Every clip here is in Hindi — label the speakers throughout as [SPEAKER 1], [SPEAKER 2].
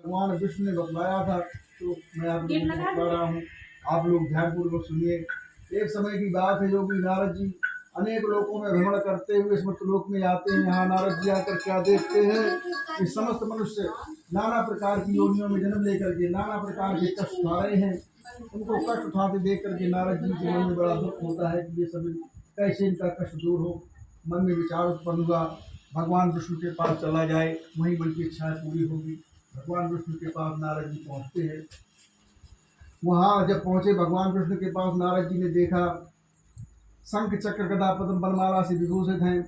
[SPEAKER 1] भगवान विष्णु ने बतलाया था, तो मैं आप लोगों को बता रहा हूँ। आप लोग ध्यानपूर्वक सुनिए। एक समय की बात है, योगी नारद जी अनेक लोकों में भ्रमण करते हुए इस मृतलोक में आते हैं। यहाँ नारद जी आकर क्या देखते हैं कि समस्त मनुष्य नाना प्रकार की योनियों में जन्म लेकर के नाना प्रकार के कष्ट उठा रहे हैं। उनको कष्ट उठाते देख करके नारद जी के मन में बड़ा दुख होता है कि ये सभी कैसे इनका कष्ट दूर हो। मन में विचार उत्पन्न हुआ, भगवान विष्णु के पास चला जाए, वहीं मन की इच्छाएं पूरी होगी। भगवान विष्णु के पास नारद जी पहुंचते हैं। वहां जब पहुंचे भगवान विष्णु के पास, नारद जी ने देखा शंख चक्र गदा पद्म वरमाला से विभूषित हैं।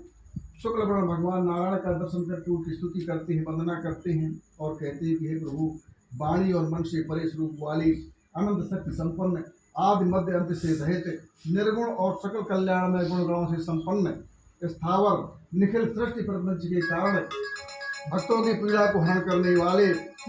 [SPEAKER 1] शुक्ल वर्ण भगवान नारायण का दर्शन करके उनकी स्तुति करते हैं, वंदना करते हैं और कहते हैं कि हे प्रभु, वाणी और मन से परे स्वरूप वाली, अनंत शक्ति संपन्न, आदि मध्य अंत से रहित, निर्गुण और सकल कल्याण में गुण गणों से संपन्न, स्थावर निखिल सृष्टि प्रपंच के कारण भक्तों की पीड़ा को हरण करने वाले,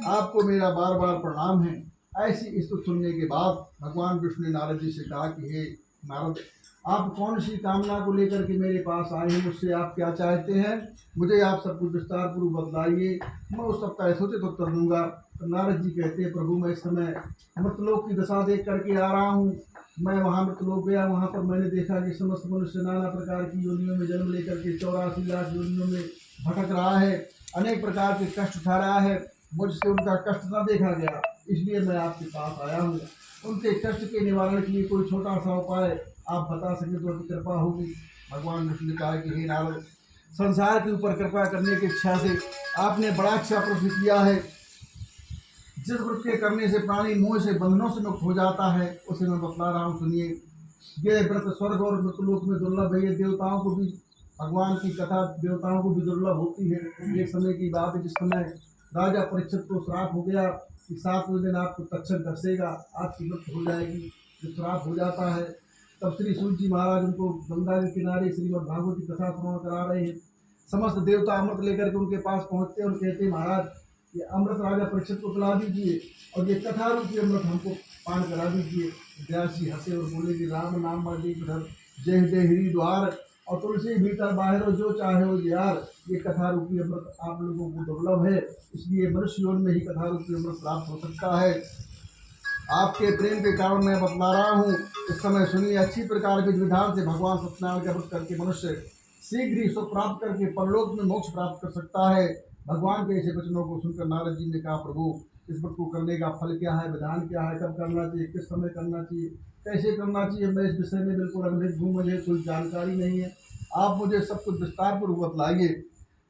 [SPEAKER 1] आपको मेरा बार बार प्रणाम है। ऐसी स्तुति सुनने के बाद भगवान विष्णु ने नारद जी से कहा कि हे नारद, आप कौन सी कामना को लेकर के मेरे पास आए हैं, मुझसे आप क्या चाहते हैं, मुझे आप सब कुछ विस्तार पूर्वक बतलाइए, मैं उस सबका यथोचित उत्तर दूंगा। तो नारद जी कहते हैं, प्रभु मैं इस समय मृतलोक की दशा देख करके आ रहा हूँ। मैं वहाँ मृतलोक गया, वहाँ पर मैंने देखा कि समस्त मनुष्य नाना प्रकार की योनियों में जन्म लेकर के 84 लाख योनियों में भटक रहा है, अनेक प्रकार के कष्ट उठा रहा है। मुझसे उनका कष्ट न देखा गया, इसलिए मैं आपके पास आया हूँ। उनके कष्ट के निवारण के लिए कोई छोटा सा उपाय आप बता सकें तो आपकी कृपा होगी। भगवान विष्णु ने कहा कि हे नारद, संसार के ऊपर कृपा करने की इच्छा से आपने बड़ा अच्छा प्रश्न किया है। जिस व्रत के करने से प्राणी मोह से बंधनों से मुक्त हो जाता है, उसे मैं बतला रहा हूँ, सुनिए। ये व्रत स्वर्ग और मृतलोक में दुर्लभ है। ये देवताओं को भी, भगवान की कथा देवताओं को भी दुर्लभ होती है। एक समय की बात है, जिस समय राजा परीक्षित को श्राप हो गया कि 7वें दिन आपको तक्षक दसेगा, आपकी मृत्यु हो जाएगी। जब श्राप हो जाता है, तब श्री सूर्य जी महाराज उनको गंगा के किनारे श्रीमद् भागवत की कथा श्रवण करा रहे हैं। समस्त देवता अमृत लेकर के उनके पास पहुंचते हैं और कहते हैं, महाराज ये अमृत राजा परीक्षित को पिला दीजिए और ये कथा रूपी अमृत हमको पान करा दीजिए। व्यास जी हंसे और बोले कि राम नाम मर्दी धर, जय देहरी द्वार, और तुलसी भीतर बाहर जो चाहे हो यार। ये कथा रूपी अमृत आप लोगों को दुर्लभ है, इसलिए मनुष्य योनि में ही कथा रूपी अमृत प्राप्त हो सकता है। आपके प्रेम के कारण मैं बतला रहा हूँ। इस समय सुनिए, अच्छी प्रकार के विधान से भगवान सत्यनारायण का व्रत करके मनुष्य शीघ्र ही सुख प्राप्त करके परलोक में मोक्ष प्राप्त कर सकता है। भगवान के ऐसे वचनों को सुनकर नारद जी ने कहा, प्रभु इस व्रत को करने का फल क्या है, विधान क्या है, कब करना चाहिए, किस समय करना चाहिए, कैसे करना चाहिए, मैं इस विषय में बिल्कुल अनभिज्ञ हूँ, मुझे कोई जानकारी नहीं है, आप मुझे सब कुछ विस्तार पूर्वक बतलाइए।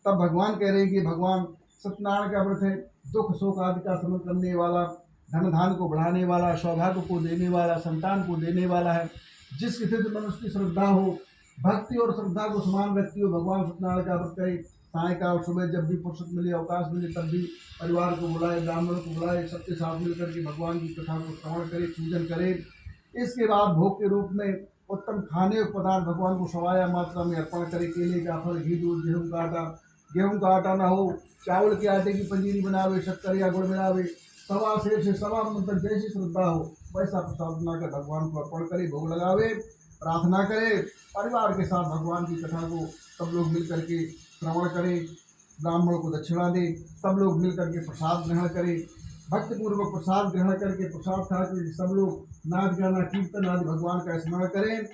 [SPEAKER 1] तब भगवान कह रहे हैं कि भगवान सत्यनारायण का व्रत है, दुख शोक आदि का शमन करने वाला, धन धान को बढ़ाने वाला, सौभाग्य को देने वाला, संतान को देने वाला है। जिस किसी से मनुष्य की श्रद्धा हो, भक्ति और श्रद्धा को समान रखती हो, भगवान सत्यनारायण का व्रत करे। सायकाल सुबह जब भी फुर्सत मिले, अवकाश मिले, तब भी परिवार को बुलाए, ब्राह्मण को बुलाए, सबके साथ मिलकर के भगवान की कथा को श्रवण करे, पूजन करे। इसके बाद भोग के रूप में उत्तम खाने पदार्थ भगवान को सवाया मात्रा में अर्पण करे। केले का फल, घी, दूध, गेहूँ का आटा न हो, चावल के आटे की पंजीरी बनावे, शक्कर या गुड़ मिलावे, सवा सेर से सवा मतलब जैसी श्रद्धा हो वैसा प्रसाद बनाकर भगवान को अर्पण करे, भोग लगावे, प्रार्थना करे। परिवार के साथ भगवान की कथा को सब लोग मिल करके श्रवण करें, ब्राह्मण को दक्षिणा दे, सब लोग मिल करके प्रसाद ग्रहण करें। भक्तिपूर्वक प्रसाद ग्रहण करके प्रसाद खा के सब लोग नाच गाना कीर्तन आदि भगवान का स्मरण करें।